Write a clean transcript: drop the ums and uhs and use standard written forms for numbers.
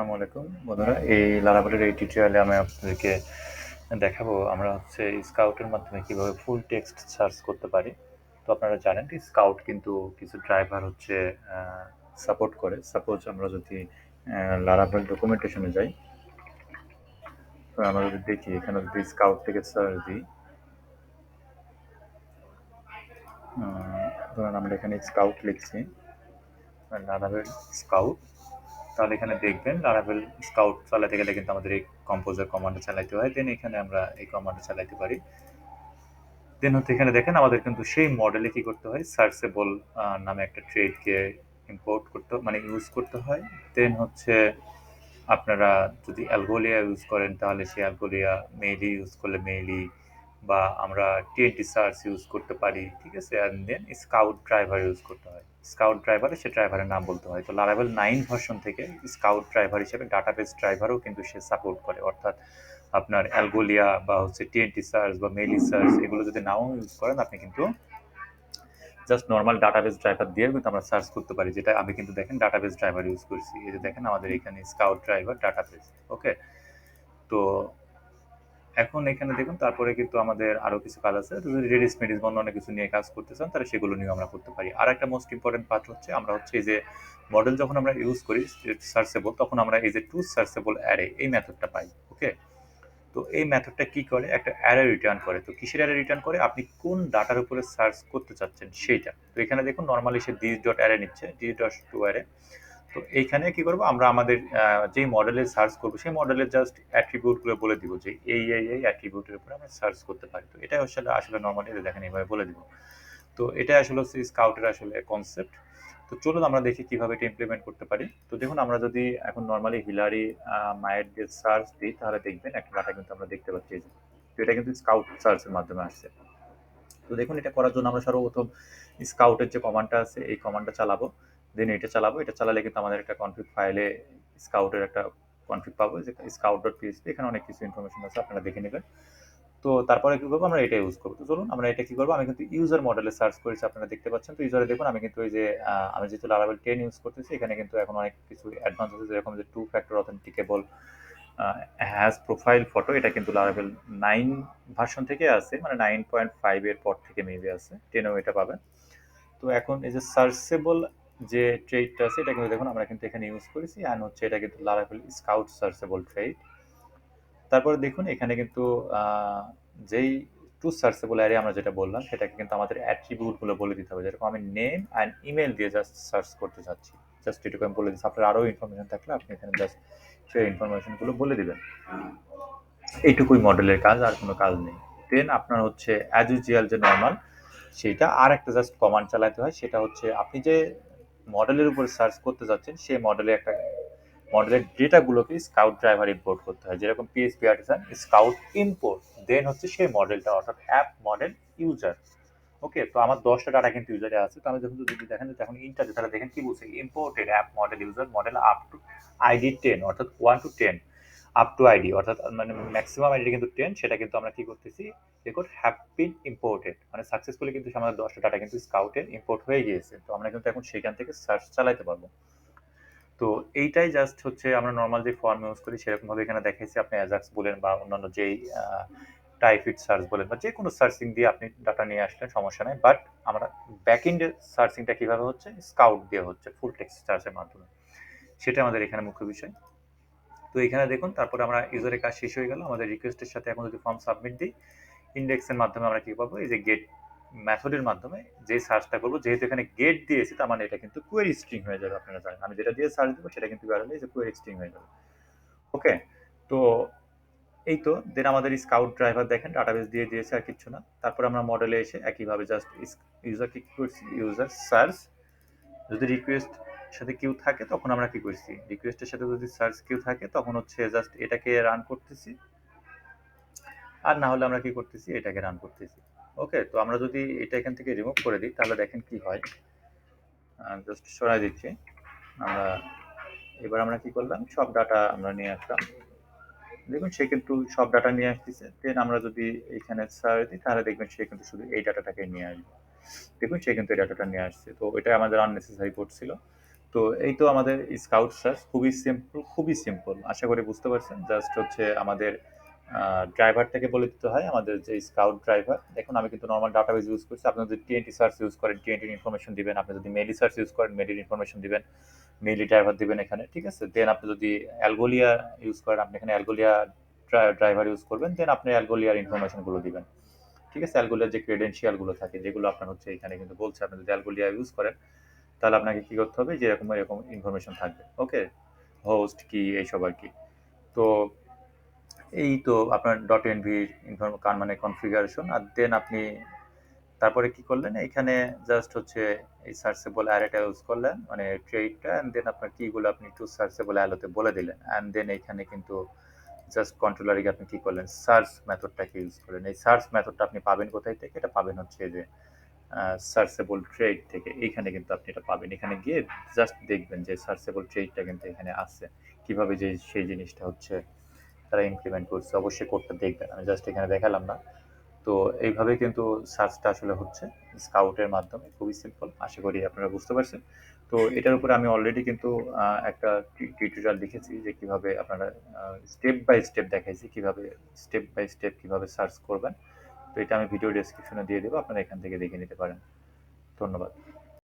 আসসালামু আলাইকুম বন্ধুরা, এই লারাভেলের এই টিউটোরিয়ালে আমি আপনাদেরকে দেখাবো আমরা হচ্ছে স্কাউটের মাধ্যমে কিভাবে ফুল টেক্সট সার্চ করতে পারি। তো আপনারা জানেন যে স্কাউট কিন্তু কিছু ড্রাইভার হচ্ছে সাপোর্ট করে। সাপোজ আমরা যদি লারাভেল ডকুমেন্টেশনে যাই, তো আমরা যদি দেখি এখানে যদি স্কাউট থেকে সার্চ দিই, ধরুন আমরা এখানে স্কাউট লিখছি, লারাভেল স্কাউট, তাহলে এখানে দেখবেন লারাভেল স্কাউট চালাতে গেলে কিন্তু আমাদের এই কম্পোজার কমান্ডে চালাতে হয়। দেন এখানে আমরা এই কমান্ডে চালাতে পারি। দেন হচ্ছে এখানে দেখেন আমাদের কিন্তু সেই মডেলে কি করতে হয়, সার্চেবল নামে একটা ট্রেডকে ইম্পোর্ট করতে মানে ইউজ করতে হয়। দেন হচ্ছে আপনারা যদি অ্যালগোলিয়া ইউজ করেন তাহলে সেই অ্যালগোলিয়া, মেইলি ইউজ করলে মেইলি, বা আমরা টিএনটি সার্চ ইউজ করতে পারি, ঠিক আছে। And then scout driver use করতে হয়। স্কাউট ড্রাইভারে সে ড্রাইভারের নাম বলতে হয়। তো লারাভেল 9 ভার্সন থেকে স্কাউট ড্রাইভার হিসেবে ডাটাবেস ড্রাইভারও কিন্তু সে সাপোর্ট করে। অর্থাৎ আপনার অ্যালগোলিয়া বা হচ্ছে টিএনটি সার্চ বা মেইলি সার্চ এগুলো যদি নাও ইউজ করেন, আপনি কিন্তু জাস্ট নর্মাল ডাটাবেস ড্রাইভার দিয়ে কিন্তু আমরা সার্চ করতে পারি, যেটা আমি কিন্তু দেখেন ডাটাবেস ড্রাইভার ইউজ করছি। এই যে দেখেন আমাদের এখানে স্কাউট ড্রাইভার ডাটাবেস। ওকে, তো এখন এখানে দেখুন তারপরে কিন্তু আমাদের আরো কিছু কাজ আছে। যদি রেডিস মেডিস বন্ধ অনেক কিছু নিয়ে কাজ করতে চান তাহলে সেগুলো নিয়ে আমরা করতে পারি। আর একটা মোস্ট ইম্পর্টেন্ট পার্ট হচ্ছে আমরা হচ্ছে এই যে মডেল যখন আমরা ইউজ করি সার্চেবল, তখন আমরা এই যে টু সার্চেবল অ্যারে এই মেথডটা পাই। ওকে, তো এই মেথডটা কি করে, একটা অ্যারে রিটার্ন করে। তো কিসের অ্যারে রিটার্ন করে, আপনি কোন ডাটার উপরে সার্চ করতে চাচ্ছেন সেইটা। তো এখানে দেখুন normally say this dot array নিচ্ছে, দিস ডট টু অ্যারে। তো এইখানে কি করবো, আমরা আমাদের যেই মডেলে সার্চ করবো সেই মডেলের জাস্ট অ্যাট্রিবিউটগুলো বলে দিব যে এই অ্যাট্রিবিউটের উপরে আমরা সার্চ করতে পারি। তো এটাই আসলে আসলে নর্মালি দেখেন এইভাবে বলে দিব। তো এটাই আসলে হচ্ছে স্কাউটের আসলে কনসেপ্ট। তো চলুন আমরা দেখি কিভাবে এটা ইমপ্লিমেন্ট করতে পারি। তো দেখুন আমরা যদি এখন নর্মালি হিলারি মায়ের দিয়ে সার্চ দিই তাহলে দেখবেন একটা ডাটা কিন্তু আমরা দেখতে পাচ্ছি। এই যে, তো এটা কিন্তু স্কাউট সার্চের মাধ্যমে আসছে। তো দেখুন এটা করার জন্য আমরা সর্বপ্রথম স্কাউটের যে কমান্ডটা আছে এই কমান্ডটা চালাবো। দেন এটা চালাবো, এটা চালালে কিন্তু আমাদের একটা কনফিগ ফাইলে স্কাউটের একটা কনফিগ পাবো, যে স্কাউট ডট পিএইচপি। এখানে অনেক কিছু ইনফরমেশন আছে, আপনারা দেখে নেবেন। তো তারপরে কি করবো, আমরা এটা ইউজ করবো। তো চলুন আমরা এটা কি করবো, আমি কিন্তু ইউজার মডেলে সার্চ করেছি, আপনারা দেখতে পাচ্ছেন। তো ইউজারে দেখুন আমি কিন্তু ওই যে আমি যেহেতু লারাভেল 10 ইউজ করতেছি, এখানে কিন্তু এখন অনেক কিছু অ্যাডভান্স আছে, যেরকম যে two factor authenticable has profile photo. এটা কিন্তু লারাভেল 9 ভার্সন থেকে আছে, মানে 9.5 এর পর থেকে মেবি আছে, 10এও এটা পাবেন। তো এখন এই যে সার্চেবল যে ট্রেডটা আছে এটা কিন্তু দেখুন আমরা কিন্তু এখানে ইউজ করেছি, অ্যান্ড হচ্ছে এটা কিন্তু লারাভেল স্কাউট সার্চেবল ট্রেড। তারপরে দেখুন এখানে কিন্তু যেই টু সার্চেবল অ্যারে আমরা যেটা বললাম সেটাকে কিন্তু আমাদের অ্যাট্রিবিউটগুলো বলে দিতে হবে। যেরকম আমি নেম অ্যান্ড ইমেল দিয়ে জাস্ট সার্চ করতে চাচ্ছি, জাস্ট এটুকু আমি বলে দিচ্ছি। আপনার আরও ইনফরমেশন থাকলে আপনি এখানে জাস্ট সেই ইনফরমেশনগুলো বলে দিবেন। এইটুকুই মডেলের কাজ, আর কোনো কাজ নেই। দেন আপনার হচ্ছে অ্যাজ ইউজুয়াল যে নর্মাল, সেইটা আর একটা জাস্ট কমান্ড চালাতে হয়। সেটা হচ্ছে আপনি যে মডেলের উপর সার্চ করতে যাচ্ছেন সেই মডেলে একটা মডেলের ডেটাগুলোকে স্কাউট ড্রাইভার ইম্পোর্ট করতে হয়। যেরকম পিএইচপি আর্টিসান স্কাউট ইম্পোর্ট, দেন হচ্ছে সেই মডেলটা, অর্থাৎ অ্যাপ মডেল ইউজার। ওকে, তো আমার 10টা ডাটা কিন্তু ইউজারে আছে। তো আমি যখন যদি দেখেন যে এখন ইন্টারভিউ, তাহলে দেখেন কি বলছে, imported app model user model up to ID 10, অর্থাৎ 1 to 10 আপ টু আইডি, অর্থাৎ মানে ম্যাক্সিমাম আইডি কিন্তু 10। সেটা কিন্তু আমরা কি করতেছি, রেকর্ড হ্যাভ বিন ইম্পোর্টেড, মানে সাকসেসফুলি কিন্তু আমাদের 10টা ডাটা কিন্তু স্কাউটের ইম্পোর্ট হয়ে গিয়েছে। তো আমরা কিন্তু এখন সেখান থেকে সার্চ চালাতে পারবো। তো এইটাই জাস্ট হচ্ছে আমরা নর্মাল যে ফর্ম ইউজ করি সেরকম ভাবে এখানে দেখাইছি। আপনি অ্যাজাক্স বলেন বা অন্যান্য যেই টাইপিড সার্চ বলেন বা যে কোনো সার্চিং দিয়ে আপনি ডাটা নিয়ে আসলেন, সমস্যা নেই। বাট আমরা ব্যাক এন্ডে সার্চিংটা কিভাবে হচ্ছে, স্কাউট দিয়ে হচ্ছে, ফুল টেক্সট সার্চের মাধ্যমে। সেটা আমাদের এখানে মুখ্য বিষয়। তো এখানে দেখুন তারপরে আমরা ইউজারের কাজ শেষ হয়ে গেল। আমাদের রিকোয়েস্টের সাথে এখন যদি ফর্ম সাবমিট দিই, ইন্ডেক্সের মাধ্যমে আমরা কি পাবো, এই যে গেট মেথডের মাধ্যমে যে সার্চটা করবো, যেহেতু এখানে গেট দিয়েছি তার মানে এটা কিন্তু কোয়েরি স্ট্রিং হয়ে যাবে। আপনারা জানেন আমি যেটা দিয়ে সার্চ দেবো সেটা কিন্তু কোয়েরি স্ট্রিং হয়ে যাবে। ওকে, তো এই তো দেন আমাদের স্কাউট ড্রাইভার দেখেন ডাটাবেস দিয়ে দিয়েছে, আর কিছু না। তারপর আমরা মডেলে এসে একইভাবে জাস্ট ইউজারকে কি করছি, ইউজার সার্চ, যদি রিকোয়েস্ট সাথে কিউ থাকে তখন আমরা কি করছি, রিকোয়েস্টের সাথে যদি সার্চ কিউ থাকে তখন হচ্ছে জাস্ট এটাকে রান করতেছি, আর না হলে আমরা কি করতেছি, এটাকে রান করতেছি। ওকে, তো আমরা যদি এটা এখান থেকে রিমুভ করে দিই তাহলে দেখেন কি হয়, জাস্ট সরাই দিচ্ছি আমরা। এবার আমরা কি করলাম, সব ডাটা আমরা নিয়ে আসলাম। দেখুন সে কিন্তু সব ডাটা নিয়ে আসতেছে। দেন আমরা যদি এখানে সার্চ দিই তাহলে দেখবেন সে কিন্তু শুধু এই ডাটাটাকে নিয়ে আসবে। দেখুন সে কিন্তু এই ডাটাটা নিয়ে আসছে। তো এটা আমাদের আননেসেসারি পোর্ট ছিল। তো এই তো আমাদের স্কাউট সার্চ, খুবই সিম্পল, খুবই সিম্পল। আশা করি বুঝতে পারছেন। জাস্ট হচ্ছে আমাদের ড্রাইভারটাকে বলে দিতে হয়, আমাদের যে স্কাউট ড্রাইভার। দেখুন আমি কিন্তু নরমাল ডাটাবেজ ইউজ করছি। আপনি যদি টিএনটি সার্চ ইউজ করেন, টিএনটির ইনফরমেশন দিবেন। আপনি যদি মেইলি সার্চ ইউজ করেন, মেইলির ইনফরমেশন দিবেন। মেইলি ড্রাইভার দিবেন এখানে, ঠিক আছে? দেন আপনি যদি অ্যালগোলিয়া ইউজ করেন, আপনি এখানে অ্যালগোলিয়া ড্রাইভার ইউজ করবেন। দেন আপনি অ্যালগোলিয়ার ইনফরমেশনগুলো দিবেন। ঠিক আছে? অ্যালগোলিয়ার যে ক্রেডেনশিয়াল গুলো থাকে, যেগুলো আপনার হচ্ছে এখানে কিন্তু বলছে, আপনি যদি অ্যালগোলিয়া ইউজ করেন, তাহলে আপনাকে কি করতে হবে, যে এরকম এরকম ইনফরমেশন থাকবে। ওকে, হোস্ট কি এইসব আর কি। তো এই তো আপনার ডট এনভি মানে কনফিগারেশন। আর দেন আপনি তারপরে কি করলেন, এখানে জাস্ট হচ্ছে এই সার্চেবল অ্যারেটা ইউজ করলেন, মানে ট্রেডটা। এন্ড দেন আপনার কিগুলো আপনি একটু সার্চেবল অ্যালোতে বলে দিলেন। অ্যান্ড দেন এখানে কিন্তু জাস্ট কন্ট্রোলারে আপনি কি করলেন, সার্চ মেথডটাকে ইউজ করলেন। এই সার্চ মেথডটা আপনি পাবেন কোথায় থেকে? এটা পাবেন হচ্ছে যে সার্চেবল ট্রেড থেকে। এইখানে কিন্তু আপনি এটা পাবেন। এখানে গিয়ে জাস্ট দেখবেন যে সার্চেবল ট্রেডটা কিন্তু এখানে আছে। কিভাবে যে সেই জিনিসটা হচ্ছে তারা ইমপ্লিমেন্ট করছে, অবশ্যই কোডটা দেখবেন। আমি জাস্ট এখানে দেখালাম না। তো এইভাবে কিন্তু সার্চটা আসলে হচ্ছে স্কাউটের মাধ্যমে, খুবই সিম্পল। আশা করি আপনারা বুঝতে পারছেন। তো এটার উপরে আমি অলরেডি কিন্তু একটা টিউটোরিয়াল লিখেছি, যে কিভাবে আপনারা স্টেপ বাই স্টেপ দেখাইছি, কিভাবে স্টেপ বাই স্টেপ কিভাবে সার্চ করবেন। তো এটা আমি ভিডিও ডেসক্রিপশনে দিয়ে দেবো, আপনারা এখান থেকে দেখে নিতে পারেন। ধন্যবাদ।